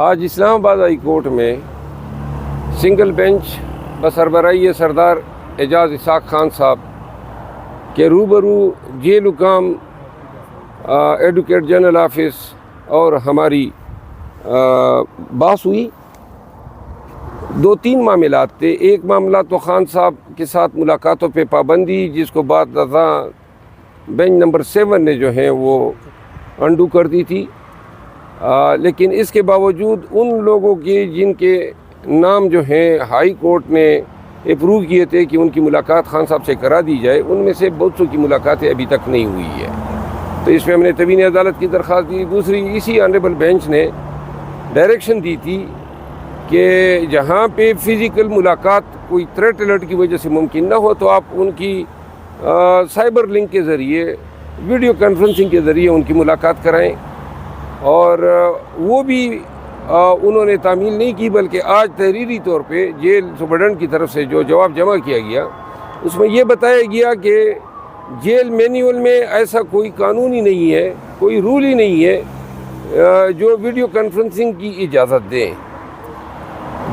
آج اسلام آباد high court میں سنگل بینچ بسربراہی سردار اعجاز اسحاق خان صاحب کے روبرو جیل حکام ایڈوکیٹ جنرل آفس اور ہماری بحث ہوئی۔ 2-3 معاملات تھے۔ ایک معاملہ تو خان صاحب کے ساتھ ملاقاتوں پہ پابندی، جس کو بعد بینچ نمبر 7 نے جو ہے وہ انڈو کر دی تھی، لیکن اس کے باوجود ان لوگوں کے جن کے نام جو ہیں ہائی کورٹ نے اپروو کیے تھے کہ ان کی ملاقات خان صاحب سے کرا دی جائے، ان میں سے بہت سو کی ملاقاتیں ابھی تک نہیں ہوئی ہے۔ تو اس میں ہم نے تبیین عدالت کی درخواست دی۔ دوسری، اسی آنریبل بینچ نے ڈائریکشن دی تھی کہ جہاں پہ فزیکل ملاقات کوئی تھریٹ الرٹ کی وجہ سے ممکن نہ ہو تو آپ ان کی سائبر لنک کے ذریعے، ویڈیو کانفرنسنگ کے ذریعے ان کی ملاقات کرائیں، اور وہ بھی انہوں نے تعمیل نہیں کی، بلکہ آج تحریری طور پہ جیل سپرڈنٹ کی طرف سے جو جواب جمع کیا گیا اس میں یہ بتایا گیا کہ جیل مینیول میں ایسا کوئی قانون ہی نہیں ہے، کوئی رول ہی نہیں ہے جو ویڈیو کانفرنسنگ کی اجازت دیں،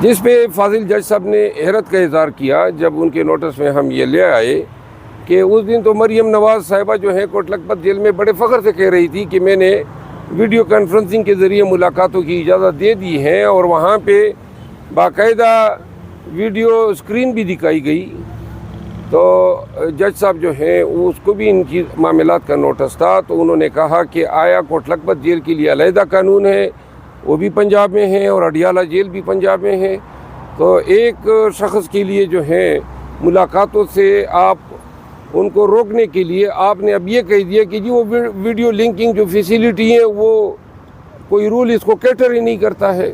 جس پہ فاضل جج صاحب نے حیرت کا اظہار کیا جب ان کے نوٹس میں ہم یہ لے آئے کہ اس دن تو مریم نواز صاحبہ جو ہیں کوٹ لکھپت جیل میں بڑے فخر سے کہہ رہی تھی کہ میں نے ویڈیو کانفرنسنگ کے ذریعے ملاقاتوں کی اجازت دے دی ہے، اور وہاں پہ باقاعدہ ویڈیو اسکرین بھی دکھائی گئی۔ تو جج صاحب جو ہیں اس کو بھی ان کی معاملات کا نوٹس تھا، تو انہوں نے کہا کہ آیا کوٹ لکھپت جیل کے لیے علیحدہ قانون ہے، وہ بھی پنجاب میں ہیں، اور اڈیالہ جیل بھی پنجاب میں ہے، تو ایک شخص کے لیے جو ہے ملاقاتوں سے آپ ان کو روکنے کے لیے آپ نے اب یہ کہہ دیا کہ جی وہ ویڈیو لنکنگ جو فیسیلیٹی ہے وہ کوئی رول اس کو کیٹر ہی نہیں کرتا ہے،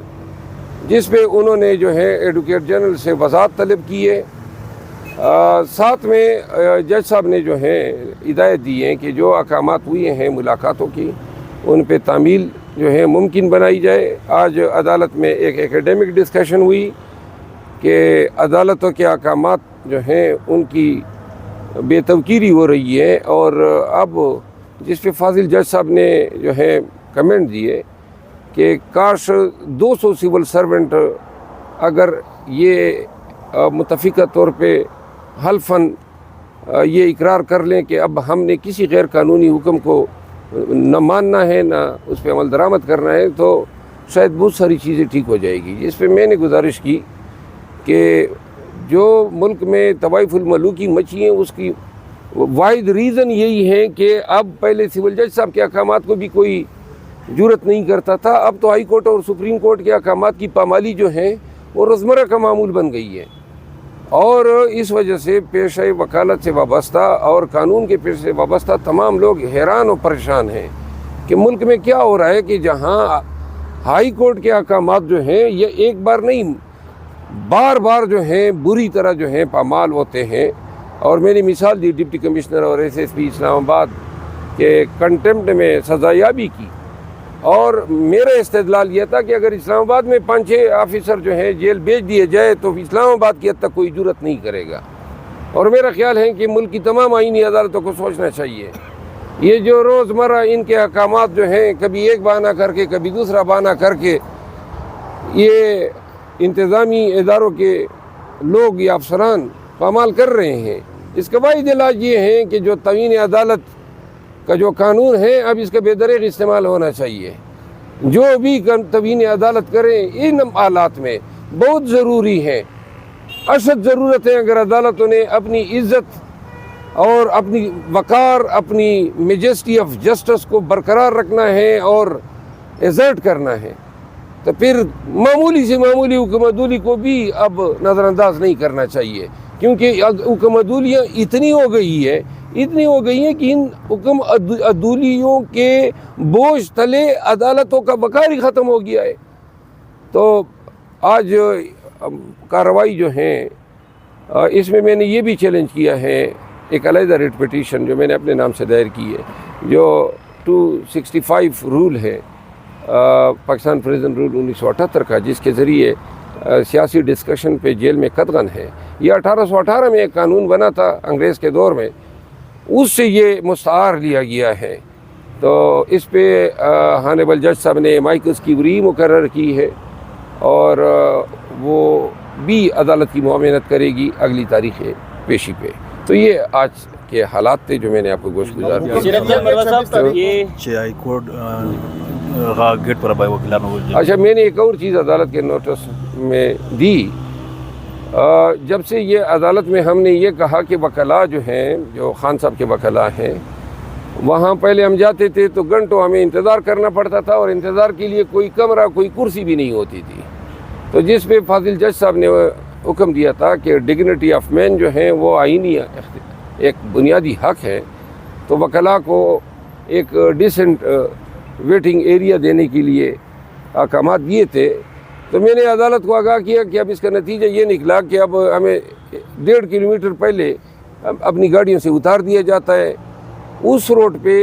جس پہ انہوں نے جو ہے ایڈوکیٹ جنرل سے وضاحت طلب کی ہے۔ ساتھ میں جج صاحب نے جو ہے ہدایت دی ہے کہ جو احکامات ہوئے ہیں ملاقاتوں کی ان پہ تعمیل جو ہے ممکن بنائی جائے۔ آج عدالت میں ایک ایکیڈیمک ڈسکشن ہوئی کہ عدالتوں کے احکامات جو ہیں ان کی بے توقیری ہو رہی ہے، اور اب جس پہ فاضل جج صاحب نے جو ہے کمنٹ دیے کہ کاش 200 سول سرونٹ اگر یہ متفقہ طور پہ حلفاً یہ اقرار کر لیں کہ اب ہم نے کسی غیر قانونی حکم کو نہ ماننا ہے نہ اس پہ عمل درآمد کرنا ہے، تو شاید بہت ساری چیزیں ٹھیک ہو جائے گی۔ جس پہ میں نے گزارش کی کہ جو ملک میں طوائف الملوکی مچی ہیں اس کی واحد ریزن یہی ہے کہ اب پہلے سول جج صاحب کے احکامات کو بھی کوئی جرت نہیں کرتا تھا، اب تو ہائی کورٹ اور سپریم کورٹ کے احکامات کی پامالی جو ہیں وہ روزمرہ کا معمول بن گئی ہے، اور اس وجہ سے پیشہ وکالت سے وابستہ اور قانون کے پیشے سے وابستہ تمام لوگ حیران اور پریشان ہیں کہ ملک میں کیا ہو رہا ہے کہ جہاں ہائی کورٹ کے احکامات جو ہیں یہ ایک بار نہیں بار بار جو ہیں بری طرح جو ہیں پامال ہوتے ہیں۔ اور میں نے مثال دی ڈپٹی کمشنر اور SSP اسلام آباد کے کنٹمپٹ میں سزا یابی کی، اور میرا استدلال یہ تھا کہ اگر اسلام آباد میں 5-6 آفیسر جو ہیں جیل بھیج دیے جائے تو اسلام آباد کی حد تک کوئی جرت نہیں کرے گا، اور میرا خیال ہے کہ ملک کی تمام آئینی عدالتوں کو سوچنا چاہیے۔ یہ جو روزمرہ ان کے احکامات جو ہیں کبھی ایک بہانہ کر کے کبھی دوسرا بہانہ کر کے یہ انتظامی اداروں کے لوگ یا افسران پامال کر رہے ہیں، اس کا واحد علاج یہ ہے کہ جو توہین عدالت کا جو قانون ہے اب اس کا بے دریغ استعمال ہونا چاہیے۔ جو بھی توہین عدالت کریں ان حالات میں بہت ضروری ہے، اشد ضرورت ہے، اگر عدالتوں نے اپنی عزت اور اپنی وقار، اپنی میجسٹی آف جسٹس کو برقرار رکھنا ہے اور ایزرٹ کرنا ہے، تو پھر معمولی سے معمولی حکم عدولی کو بھی اب نظر انداز نہیں کرنا چاہیے، کیونکہ حکم عدولیاں اتنی ہو گئی ہے کہ ان حکم عدولیوں کے بوجھ تلے عدالتوں کا وقار ہی ختم ہو گیا ہے۔ تو آج کارروائی جو ہیں اس میں میں نے یہ بھی چیلنج کیا ہے، ایک علیحدہ ریٹ پٹیشن جو میں نے اپنے نام سے دائر کی ہے، جو 265 رول ہے پاکستان پریزن رول 1978 کا، جس کے ذریعے سیاسی ڈسکشن پہ جیل میں قدغن ہے۔ یہ 1818 میں ایک قانون بنا تھا انگریز کے دور میں، اس سے یہ مستعار لیا گیا ہے۔ تو اس پہ ہانیبل جج صاحب نے مائکس کی وری مقرر کی ہے، اور وہ بھی عدالت کی معاونت کرے گی اگلی تاریخ پیشی پہ. تو یہ آج کے حالات تھے جو میں نے آپ کو گوشت گزار کیا. اچھا, میں نے ایک اور چیز عدالت کے نوٹس میں دی. جب سے یہ عدالت میں ہم نے یہ کہا کہ وکلاء جو ہیں, جو خان صاحب کے وکلاء ہیں, وہاں پہلے ہم جاتے تھے تو گھنٹوں ہمیں انتظار کرنا پڑتا تھا, اور انتظار کے لیے کوئی کمرہ, کوئی کرسی بھی نہیں ہوتی تھی. تو جس پہ فاضل جج صاحب نے حکم دیا تھا کہ ڈگنیٹی آف مین جو ہیں وہ آئینی ایک بنیادی حق ہے, تو وکلاء کو ایک ڈیسنٹ ویٹنگ ایریا دینے کے لیے احکامات دیے تھے. تو میں نے عدالت کو آگاہ کیا کہ اب اس کا نتیجہ یہ نکلا کہ اب ہمیں 1.5 کلومیٹر پہلے اپنی گاڑیوں سے اتار دیا جاتا ہے. اس روڈ پہ,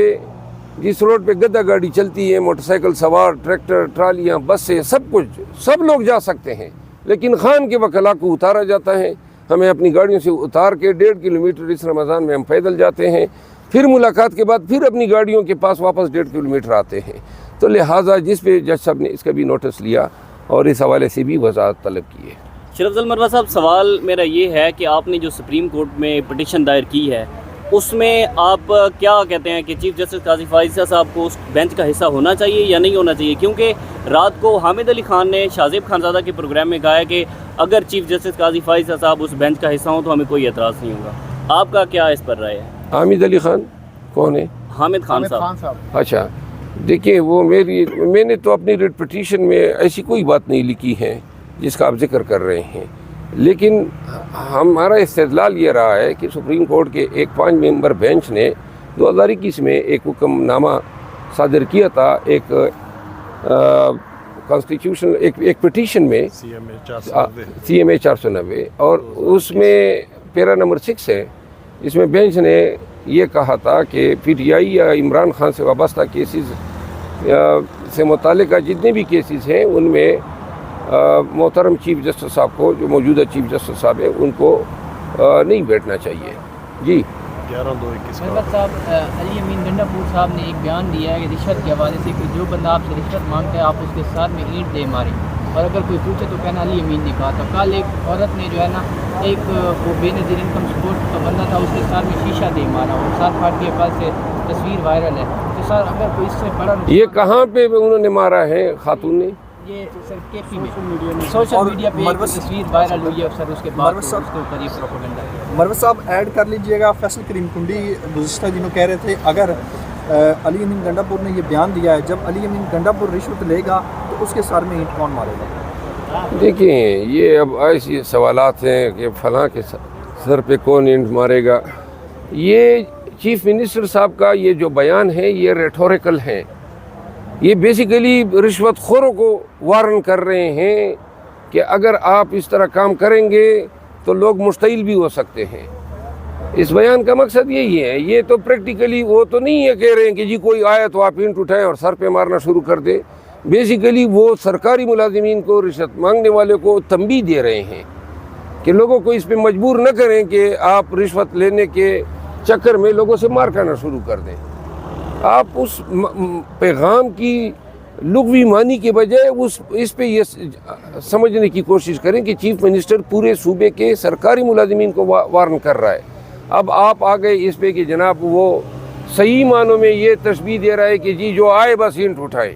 جس روڈ پہ گدا گاڑی چلتی ہے, موٹر سائیکل سوار, ٹریکٹر, ٹرالیاں, بسیں, سب کچھ, سب لوگ جا سکتے ہیں, لیکن خان کے وکلاء کو اتارا جاتا ہے. ہمیں اپنی گاڑیوں سے اتار کے 1.5 کلومیٹر اس رمضان میں ہم پیدل جاتے ہیں, پھر ملاقات کے بعد پھر اپنی گاڑیوں کے پاس واپس 1.5 کلومیٹر آتے ہیں. تو لہٰذا جس پہ جج صاحب نے اس کا بھی نوٹس لیا اور اس حوالے سے بھی وضاحت طلب کی ہے. شریف افضل مروا صاحب, سوال میرا یہ ہے کہ آپ نے جو سپریم کورٹ میں پٹیشن دائر کی ہے, اس میں آپ کیا کہتے ہیں کہ چیف جسٹس قاضی فائزہ صاحب کو اس بینچ کا حصہ ہونا چاہیے یا نہیں ہونا چاہیے؟ کیونکہ رات کو حامد علی خان نے شاہ زیب خانزادہ کے پروگرام میں کہا ہے کہ اگر چیف جسٹس قاضی فائزہ صاحب اس بینچ کا حصہ ہوں تو ہمیں کوئی اعتراض نہیں ہوگا. آپ کا کیا اس پر رائے ہے؟ حامد علی خان کون ہے؟ حامد خان صاحب. اچھا, دیکھیں وہ میں نے تو اپنی ریٹ پٹیشن میں ایسی کوئی بات نہیں لکھی ہے جس کا آپ ذکر کر رہے ہیں, لیکن ہمارا استدلال یہ رہا ہے کہ سپریم کورٹ کے ایک 5 ممبر بینچ نے 2021 میں ایک حکم نامہ صادر کیا تھا, ایک کانسٹیٹیوشن ایک پٹیشن میں CMA 490, اور اس میں پیرا نمبر 6 ہے. اس میں بینچ نے یہ کہا تھا کہ PTI یا عمران خان سے وابستہ کیسز سے متعلقہ جتنے بھی کیسز ہیں ان میں محترم چیف جسٹس صاحب کو, جو موجودہ چیف جسٹس صاحب ہیں, ان کو نہیں بیٹھنا چاہیے. جی 11/2/21 صاحب, علی امین گنڈا پور صاحب نے ایک بیان دیا ہے کہ رشوت کے حوالے سے کہ جو بندہ آپ سے رشوت مانگتا ہے آپ اس کے ساتھ میں اینٹ دے ماریں, اور اگر کوئی پوچھے تو کہنا علی امین نے کہا تھا. کل ایک عورت نے جو ہے نا, ایک وہ بے نظیر انکم سپورٹ کا بندہ تھا, اس کے ساتھ میں شیشہ دے مارا, اور 7 پھاٹ کے کل سے تصویر وائرل ہے. تو سر اگر کوئی اس سے بڑا یہ کہاں پہ انہوں نے مارا ہے خاتون نے؟ یہ سر KP میں سوشل میڈیا پہ ایک تصویر وائرل ہوئی ہے, سر اس کے بعد اس کے اوپر یہ پروپیگنڈا ہے. مروت صاحب ایڈ کر لیجئے گا, فیصل کریم کنڈی گزشتہ دنوں کہہ رہے تھے اگر علی امین گنڈا پور نے یہ بیان دیا ہے, جب علی امین گنڈا پور رشوت لے گا تو اس کے سر میں اینٹ کون مارے گا؟ دیکھیں یہ اب ایسی سوالات ہیں کہ فلاں کے سر پہ کون اینٹ مارے گا. یہ چیف منسٹر صاحب کا یہ جو بیان ہے یہ ریٹوریکل ہے, یہ بیسیکلی رشوت خوروں کو وارن کر رہے ہیں کہ اگر آپ اس طرح کام کریں گے تو لوگ مشتعل بھی ہو سکتے ہیں. اس بیان کا مقصد یہی ہے. یہ تو پریکٹیکلی وہ تو نہیں ہے کہہ رہے ہیں کہ جی کوئی آیا تو آپ اینٹ اٹھائیں اور سر پہ مارنا شروع کر دیں. بیسیکلی وہ سرکاری ملازمین کو, رشوت مانگنے والے کو تنبیہ دے رہے ہیں کہ لوگوں کو اس پہ مجبور نہ کریں کہ آپ رشوت لینے کے چکر میں لوگوں سے مار کرنا شروع کر دیں. آپ اس پیغام کی لغوی معنی کے بجائے اس پہ یہ سمجھنے کی کوشش کریں کہ چیف منسٹر پورے صوبے کے سرکاری ملازمین کو وارن کر رہا ہے. اب آپ آ گئے اس پہ کہ جناب وہ صحیح معنوں میں یہ تشبیہ دے رہا ہے کہ جی جو آئے بس اینٹ اٹھائے.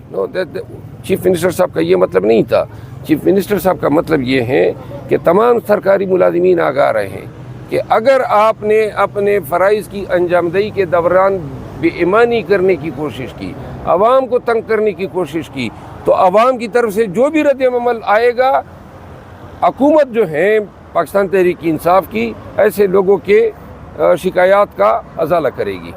چیف منسٹر صاحب کا یہ مطلب نہیں تھا. چیف منسٹر صاحب کا مطلب یہ ہے کہ تمام سرکاری ملازمین آگاہ رہیں کہ اگر آپ نے اپنے فرائض کی انجام دہی کے دوران بے ایمانی کرنے کی کوشش کی, عوام کو تنگ کرنے کی کوشش کی, تو عوام کی طرف سے جو بھی رد عمل آئے گا, حکومت جو ہے پاکستان تحریک انصاف کی ایسے لوگوں کے شکایات کا ازالہ کرے گی.